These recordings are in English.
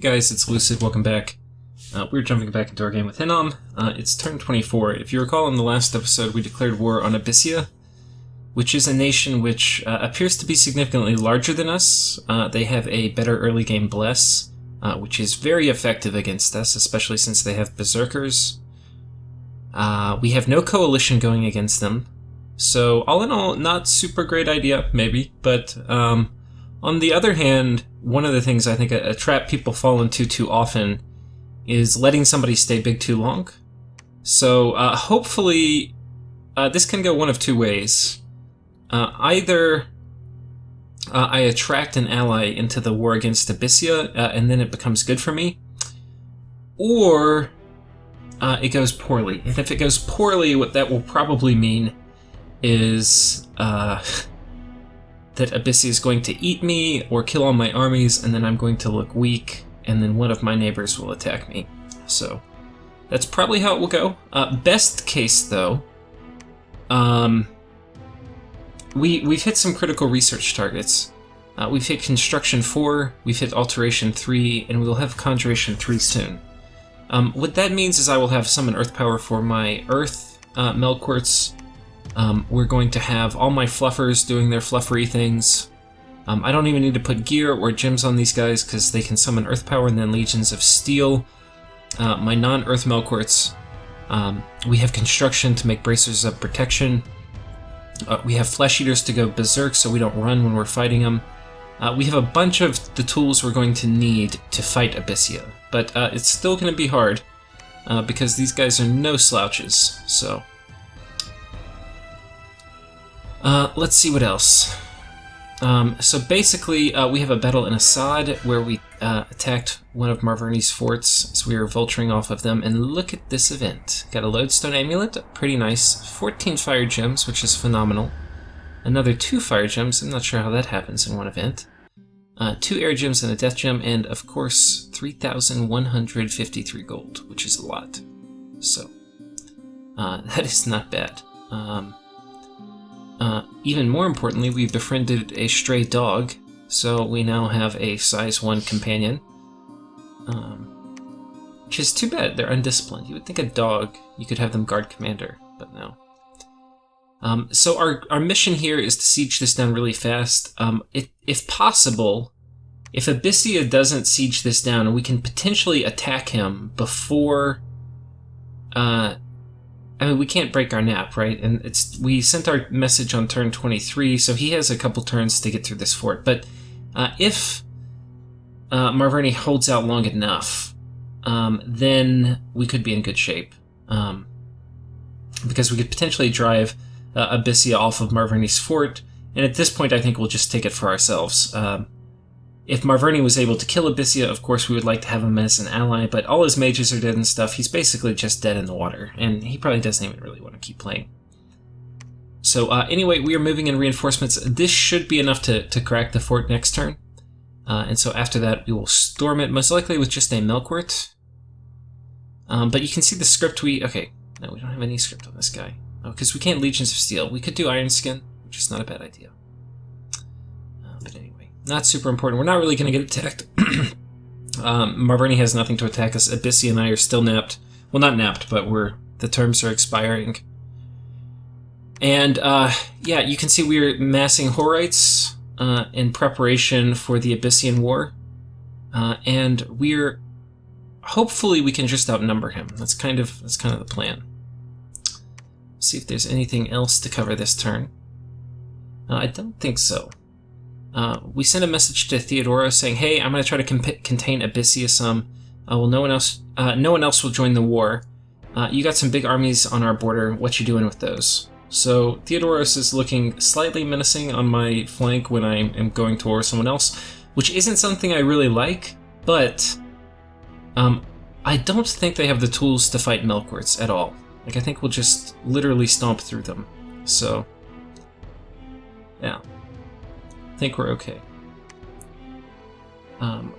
Hey guys, it's Lucid, welcome back. We're jumping back into our game with Hinnom. It's turn 24. If you recall in the last episode, we declared war on Abysia, which is a nation which appears to be significantly larger than us. They have a better early game bless, which is very effective against us, especially since they have berserkers. We have no coalition going against them. So all in all, not super great idea, maybe, but on the other hand, one of the things I think a trap people fall into too often is letting somebody stay big too long. So hopefully this can go one of two ways. Either I attract an ally into the war against Abysia, and then it becomes good for me, or it goes poorly. And if it goes poorly, what that will probably mean is that Abysia is going to eat me or kill all my armies, and then I'm going to look weak, and then one of my neighbors will attack me. So that's probably how it will go. Best case, though, we've hit some critical research targets. We've hit Construction 4, we've hit Alteration 3, and we'll have Conjuration 3 soon. What that means is I will have Summon Earth Power for my Earth Melquarts. We're going to have all my fluffers doing their fluffery things. I don't even need to put gear or gems on these guys because they can summon Earth Power and then Legions of Steel. My non-Earth Melquarts, we have Construction to make bracers of protection. We have Flesh Eaters to go berserk so we don't run when we're fighting them. We have a bunch of the tools we're going to need to fight Abysia, but it's still going to be hard because these guys are no slouches, so... let's see what else. So basically, we have a battle in Assad where we attacked one of Marverni's forts, so we were vulturing off of them, and look at this event. Got a Lodestone Amulet, pretty nice. 14 Fire Gems, which is phenomenal. Another 2 Fire Gems, I'm not sure how that happens in one event. 2 Air Gems and a Death Gem, and of course, 3,153 gold, which is a lot. So, that is not bad. Even more importantly, we've befriended a stray dog, so we now have a size 1 companion. Which is too bad, they're undisciplined. You would think a dog, you could have them guard commander, but no. So our mission here is to siege this down really fast. If possible, if Abysia doesn't siege this down, and we can potentially attack him before... I mean, we can't break our nap, right? And we sent our message on turn 23, so he has a couple turns to get through this fort. But if Marverni holds out long enough, then we could be in good shape. Because we could potentially drive Abysia off of Marverni's fort, and at this point I think we'll just take it for ourselves. If Marverni was able to kill Abysia, of course we would like to have him as an ally, but all his mages are dead and stuff. He's basically just dead in the water, and he probably doesn't even really want to keep playing. So anyway, we are moving in reinforcements. This should be enough to crack the fort next turn. And so after that we will storm it, most likely with just a Melquart. But you can see the script okay, no, we don't have any script on this guy. Oh, because we can't Legions of Steel. We could do Iron Skin, which is not a bad idea. But anyway. Not super important. We're not really going to get attacked. Marverni has nothing to attack us. Abysia and I are still napped. Well, not napped, but the terms are expiring. And, yeah, you can see we're massing Horites in preparation for the Abyssian War. And hopefully we can just outnumber him. That's kind of the plan. See if there's anything else to cover this turn. I don't think so. We sent a message to Theodora saying, "Hey, I'm going to try to contain Abysia some. Well, no one else will join the war. You got some big armies on our border. What you doing with those?" So Theodoros is looking slightly menacing on my flank when I am going to war with someone else, which isn't something I really like. But I don't think they have the tools to fight Melquarts at all. Like, I think we'll just literally stomp through them. So, yeah. I think we're okay.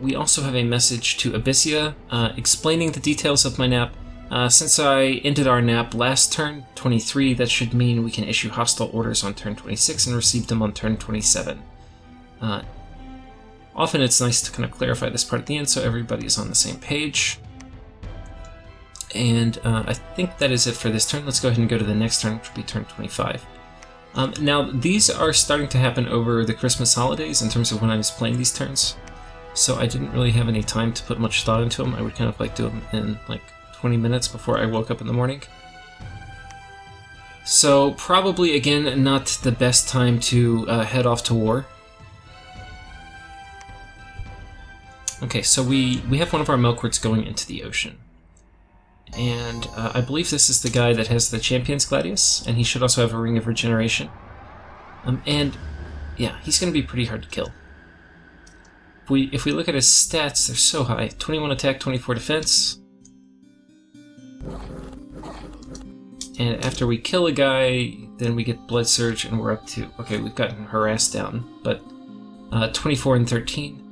We also have a message to Abysia explaining the details of my nap. Since I ended our nap last turn, 23, that should mean we can issue hostile orders on turn 26 and receive them on turn 27. Often it's nice to kind of clarify this part at the end so everybody is on the same page. And I think that is it for this turn. Let's go ahead and go to the next turn, which will be turn 25. Now, these are starting to happen over the Christmas holidays in terms of when I was playing these turns. So I didn't really have any time to put much thought into them. I would kind of like do them in like 20 minutes before I woke up in the morning. So probably, again, not the best time to head off to war. Okay, so we have one of our milkworts going into the ocean. And I believe this is the guy that has the Champion's Gladius, and he should also have a Ring of Regeneration. And yeah, he's going to be pretty hard to kill. If we look at his stats, they're so high. 21 attack, 24 defense. And after we kill a guy, then we get Blood Surge, and we're up to... Okay, we've gotten Harassed down, but 24 and 13.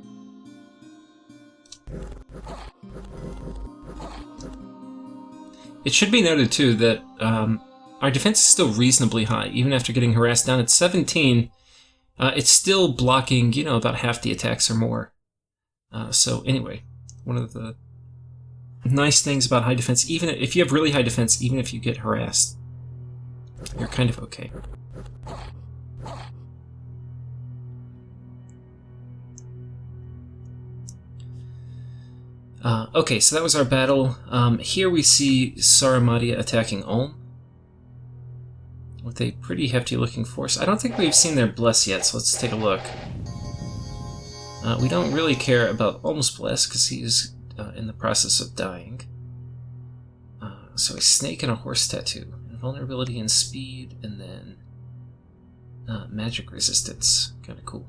It should be noted, too, that our defense is still reasonably high. Even after getting Harassed down at 17, it's still blocking, you know, about half the attacks or more. So anyway, one of the nice things about high defense, even if you have really high defense, even if you get harassed, you're kind of okay. Okay, so that was our battle. Here we see Saramadia attacking Ulm with a pretty hefty looking force. I don't think we've seen their Bless yet, so let's take a look. We don't really care about Ulm's Bless because he's in the process of dying. So a snake and a horse tattoo, invulnerability and speed, and then magic resistance. Kind of cool.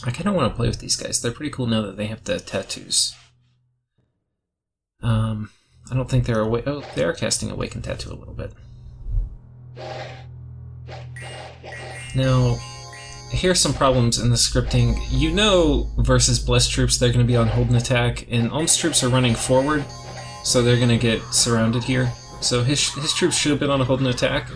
I kind of want to play with these guys. They're pretty cool now that they have the tattoos. I don't think they're awake. Oh, they are casting Awaken Tattoo a little bit. Now, here's some problems in the scripting. You know, versus Blessed troops, they're going to be on hold and attack, and Ulm's troops are running forward, so they're going to get surrounded here. So his troops should have been on a hold and attack.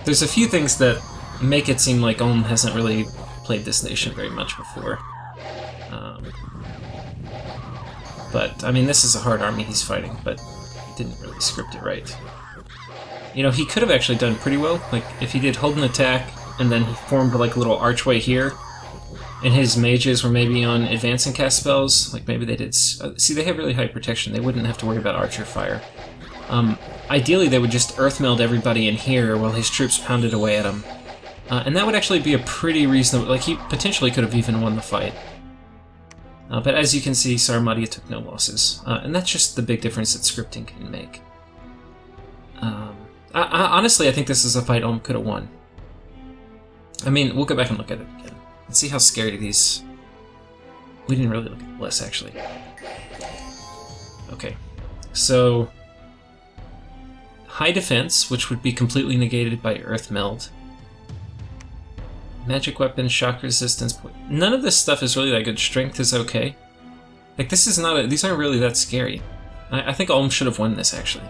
There's a few things that make it seem like Ulm hasn't really played this nation very much before. But, I mean, this is a hard army he's fighting, but he didn't really script it right. You know, he could have actually done pretty well. Like, if he did hold an attack, and then he formed, like, a little archway here, and his mages were maybe on advance and cast spells, like maybe they did... see, they have really high protection. They wouldn't have to worry about archer fire. Ideally, they would just earth meld everybody in here while his troops pounded away at him. And that would actually be a pretty reasonable... Like, he potentially could have even won the fight. But as you can see, Saramadia took no losses. And that's just the big difference that scripting can make. Honestly, I think this is a fight Ulm could have won. I mean, we'll go back and look at it again. Let's see how scary these... We didn't really look at Bless, actually. Okay. So... High defense, which would be completely negated by Earth Meld. Magic weapon, shock resistance. None of this stuff is really that good. Strength is okay. Like, this is not... these aren't really that scary. I think Ulm should have won this, actually.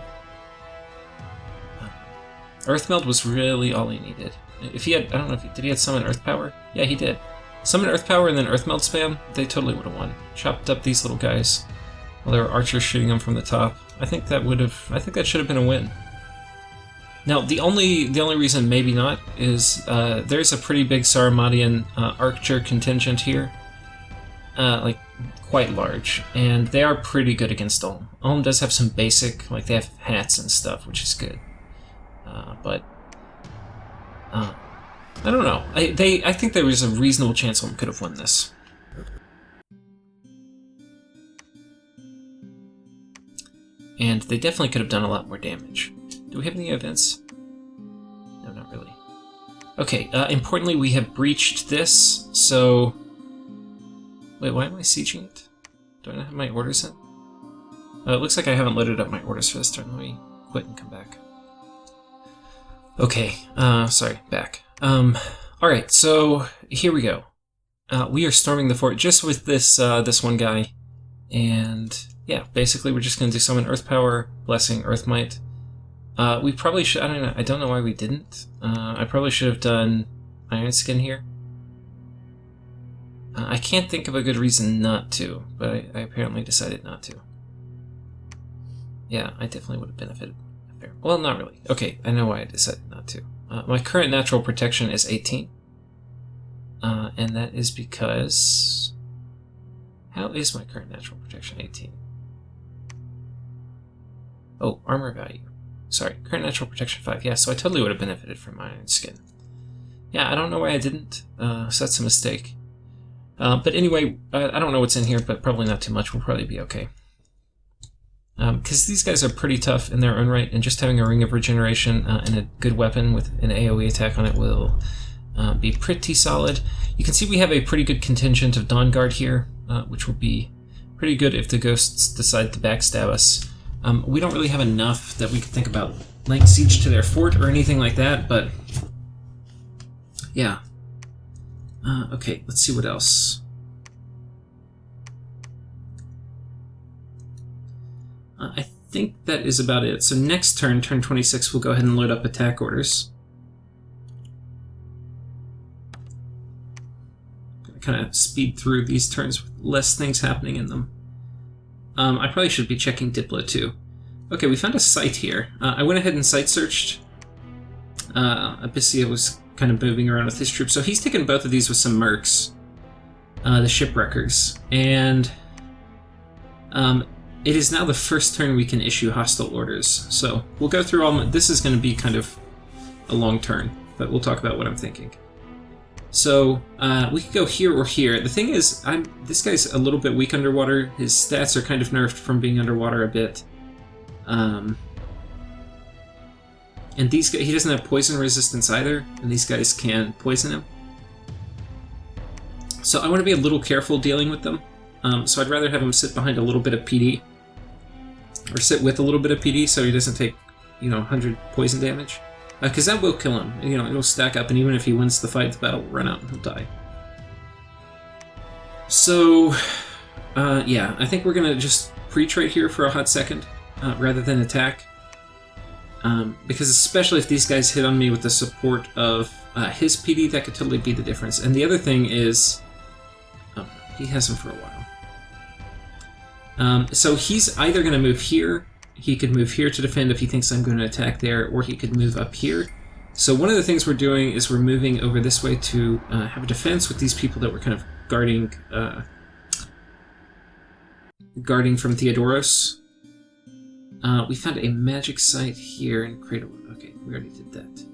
Earth Meld was really all he needed. If he had... I don't know if he... Did he have Summon Earth Power? Yeah, he did. Summon Earth Power and then Earth Meld spam, they totally would have won. Chopped up these little guys while there were archers shooting them from the top. I think that would have... I think that should have been a win. Now, the only reason maybe not is there's a pretty big Saramadian archer contingent here. Like, quite large. And they are pretty good against Ulm. Ulm does have some basic... Like, they have hats and stuff, which is good. But... I don't know. I think there was a reasonable chance Ulm could have won this. And they definitely could have done a lot more damage. Do we have any events? No, not really. Okay, importantly, we have breached this, so... Wait, why am I sieging it? Do I not have my orders in? It looks like I haven't loaded up my orders for this turn. Let me quit and come back. Okay, sorry, back. Alright, so here we go. We are storming the fort just with this, this one guy. And, yeah, basically we're just going to do summon Earth Power, Blessing, Earth Might. We probably should... I don't know why we didn't. I probably should have done Iron Skin here. I can't think of a good reason not to, but I apparently decided not to. Yeah, I definitely would have benefited. Well, not really. Okay, I know why I decided not to. My current natural protection is 18. And that is because... How is my current natural protection 18? Oh, armor value. Sorry, current natural protection 5. Yeah, so I totally would have benefited from my iron skin. Yeah, I don't know why I didn't, so that's a mistake. But anyway, I don't know what's in here, but probably not too much. We'll probably be okay. Because these guys are pretty tough in their own right, and just having a Ring of Regeneration and a good weapon with an AoE attack on it will be pretty solid. You can see we have a pretty good contingent of Dawn Guard here, which will be pretty good if the ghosts decide to backstab us. We don't really have enough that we could think about laying siege to their fort or anything like that, but yeah. Okay, let's see what else. I think that is about it. So next turn, turn 26, we'll go ahead and load up attack orders. Kind of speed through these turns with less things happening in them. I probably should be checking Diplo too. Okay, we found a site here. I went ahead and site searched. Abysia was kind of moving around with his troops, so he's taken both of these with some mercs, the shipwreckers, and it is now the first turn we can issue hostile orders. So we'll go through all. This is going to be kind of a long turn, but we'll talk about what I'm thinking. So we could go here or here. The thing is, this guy's a little bit weak underwater. His stats are kind of nerfed from being underwater a bit. And these guys, he doesn't have poison resistance either, and these guys can poison him. So I want to be a little careful dealing with them. So I'd rather have him sit behind a little bit of PD, or sit with a little bit of PD, so he doesn't take, 100 poison damage. Because that will kill him. It'll stack up, and even if he wins the fight, the battle will run out and he'll die. So, yeah, I think we're going to just pre-trade here for a hot second, rather than attack. Because especially if these guys hit on me with the support of his PD, that could totally be the difference. And the other thing is... Oh, he has him for a while. So he's either going to move here. He could move here to defend if he thinks I'm going to attack there, or he could move up here. So one of the things we're doing is we're moving over this way to have a defense with these people that we're kind of guarding from Theodoros. We found a magic site here in Cradle. Okay, we already did that.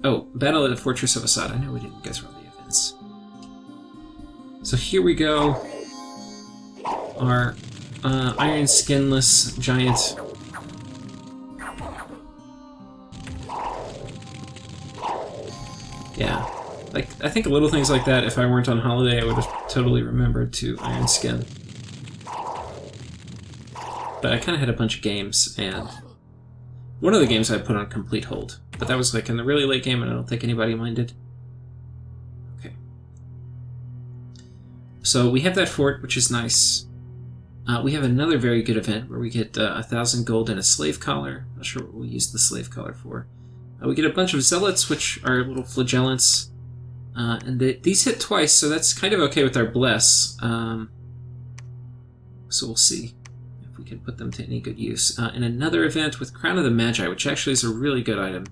Oh, Battle at the Fortress of Assad. I know we didn't. You guys were on the events. So here we go. Our iron skinless giant. Yeah, I think little things like that, if I weren't on holiday, I would have totally remembered to iron skin. But I kind of had a bunch of games, and one of the games I put on complete hold. But that was in the really late game, and I don't think anybody minded. Okay. So we have that fort, which is nice. We have another very good event where we get 1,000 gold and a slave collar. Not sure what we'll use the slave collar for. We get a bunch of zealots, which are little flagellants. And these hit twice, so that's kind of okay with our bless. So we'll see if we can put them to any good use. In another event with Crown of the Magi, which actually is a really good item.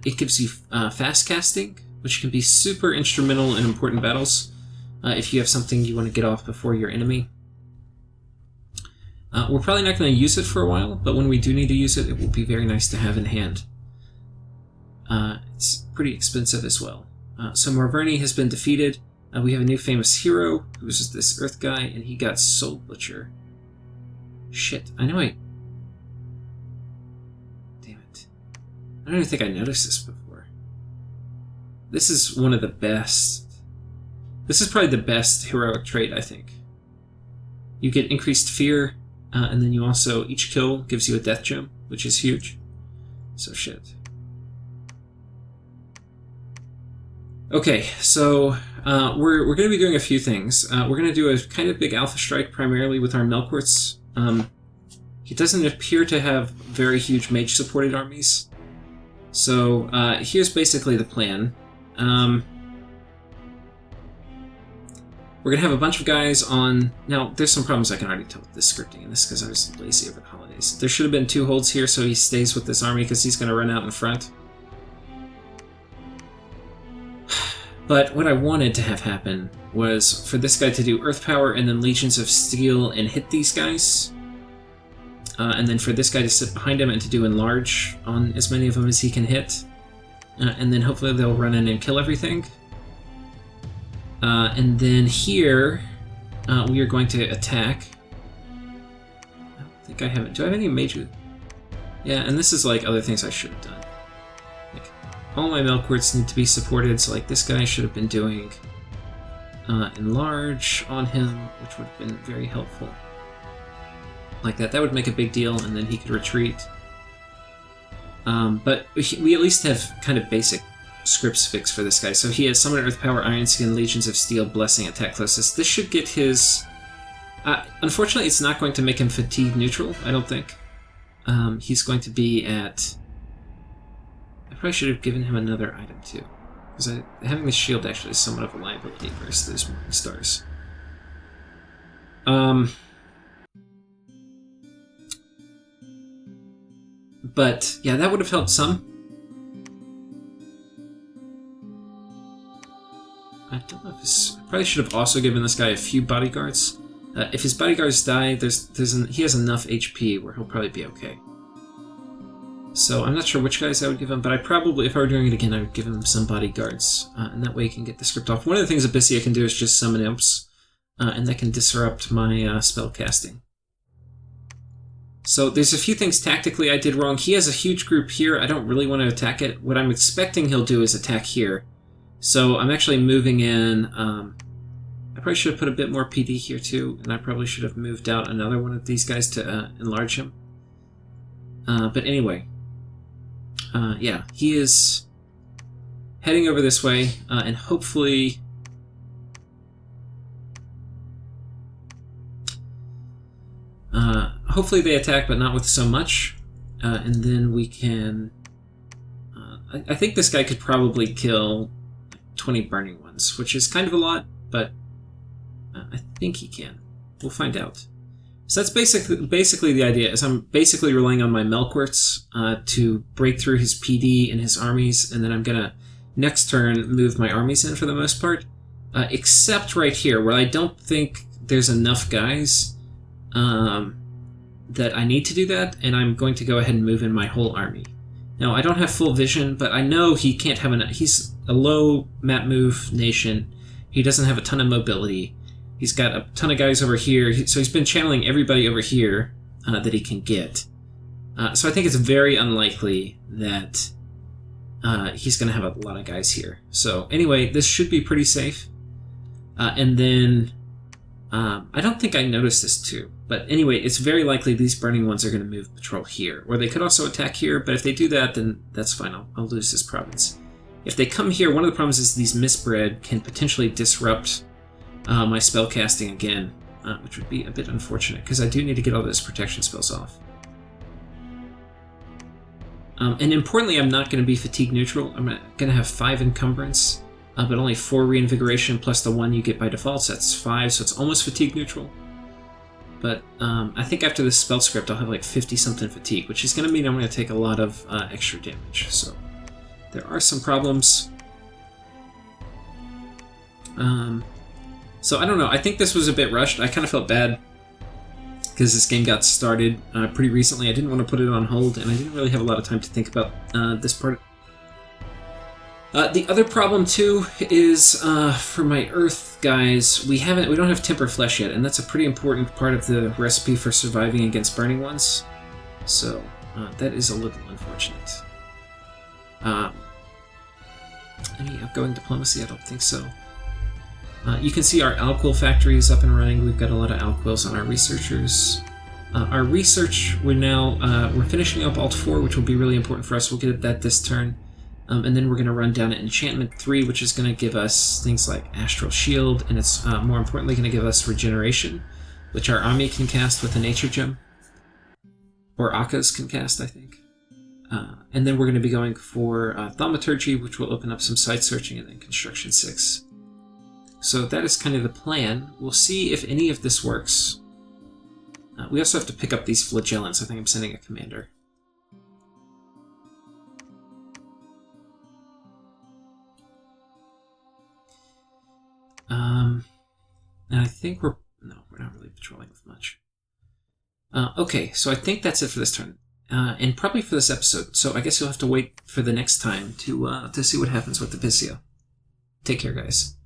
It gives you fast casting, which can be super instrumental in important battles. If you have something you want to get off before your enemy. We're probably not going to use it for a while, but when we do need to use it, it will be very nice to have in hand. It's pretty expensive as well. So Marverni has been defeated. We have a new famous hero, who's this Earth guy, and he got Soul Butcher. Shit, I know Damn it. I don't even think I noticed this before. This is one of the best... This is probably the best heroic trait, I think. You get increased fear, and then you also, each kill gives you a death gem, which is huge. So shit. Okay, so we're going to be doing a few things. We're going to do a kind of big alpha strike primarily with our Melkorts. He doesn't appear to have very huge mage-supported armies. So here's basically the plan. We're going to have a bunch of guys on... Now, there's some problems I can already tell with this scripting, and this is because I was lazy over the holidays. There should have been 2 holds here, so he stays with this army, because he's going to run out in front. But what I wanted to have happen was for this guy to do Earth Power and then Legions of Steel and hit these guys. And then for this guy to sit behind him and to do Enlarge on as many of them as he can hit. And then hopefully they'll run in and kill everything. And then here, we are going to attack. I don't think I have it. Do I have any major... Yeah, and this is like other things I should have done. Like, all my Melkorts need to be supported, so like this guy should have been doing Enlarge on him, which would have been very helpful. Like that. That would make a big deal, and then he could retreat. But we at least have kind of basic scripts fixed for this guy. So he has Summon Earth Power, Iron Skin, Legions of Steel, Blessing, Attack Closest. This should get his... unfortunately, it's not going to make him fatigue neutral, I don't think. He's going to be at... I probably should have given him another item too. Because having the shield actually is somewhat of a liability versus those Morning Stars. But, yeah, that would have helped some. I don't know if his... I probably should have also given this guy a few bodyguards. If his bodyguards die, he has enough HP where he'll probably be okay. So I'm not sure which guys I would give him, but I probably, if I were doing it again, I would give him some bodyguards. And that way he can get the script off. One of the things Abysia can do is just summon imps, and that can disrupt my spell casting. So there's a few things tactically I did wrong. He has a huge group here. I don't really want to attack it. What I'm expecting he'll do is attack here. So I'm actually moving in... I probably should have put a bit more PD here too, and I probably should have moved out another one of these guys to enlarge him. But anyway, yeah, he is heading over this way, and hopefully... hopefully they attack, but not with so much, and then we can... I think this guy could probably kill 20 burning ones, which is kind of a lot, but I think he can. We'll find out. So that's basically the idea, is I'm basically relying on my Melkorts to break through his PD and his armies, and then I'm going to, next turn, move my armies in for the most part, except right here, where I don't think there's enough guys that I need to do that, and I'm going to go ahead and move in my whole army. Now, I don't have full vision, but I know he can't have he's a low map move nation. He doesn't have a ton of mobility. He's got a ton of guys over here, so he's been channeling everybody over here that he can get. So I think it's very unlikely that he's going to have a lot of guys here. So anyway, this should be pretty safe. And then, I don't think I noticed this too, but anyway, it's very likely these burning ones are going to move patrol here, or they could also attack here, but if they do that, then that's fine, I'll lose this province. If they come here, one of the problems is these misbred can potentially disrupt my spell casting again, which would be a bit unfortunate, because I do need to get all those protection spells off. And importantly, I'm not going to be fatigue neutral. I'm going to have 5 encumbrance, but only 4 reinvigoration plus the 1 you get by default, so that's 5, so it's almost fatigue neutral. But I think after this spell script, I'll have like 50-something fatigue, which is going to mean I'm going to take a lot of extra damage, so there are some problems. So I don't know, I think this was a bit rushed. I kind of felt bad because this game got started pretty recently. I didn't want to put it on hold, and I didn't really have a lot of time to think about this part. The other problem too is for my Earth guys, we don't have Temper Flesh yet, and that's a pretty important part of the recipe for surviving against burning ones. So that is a little unfortunate. Any outgoing diplomacy? I don't think so. You can see our Alquil factory is up and running. We've got a lot of Alquils on our researchers. Our research, we're finishing up Alt 4, which will be really important for us. We'll get that this turn. And then we're going to run down at Enchantment 3, which is going to give us things like Astral Shield, and it's more importantly going to give us Regeneration, which our army can cast with a Nature Gem. Or Akkas can cast, I think. And then we're going to be going for Thaumaturgy, which will open up some site searching, and then Construction 6. so that is kind of the plan. We'll see if any of this works. We also have to pick up these flagellants. I think I'm sending a commander. And I think we're not really patrolling with much. Okay, so I think that's it for this turn. And probably for this episode. So I guess you'll have to wait for the next time to see what happens with Abysia. Take care, guys.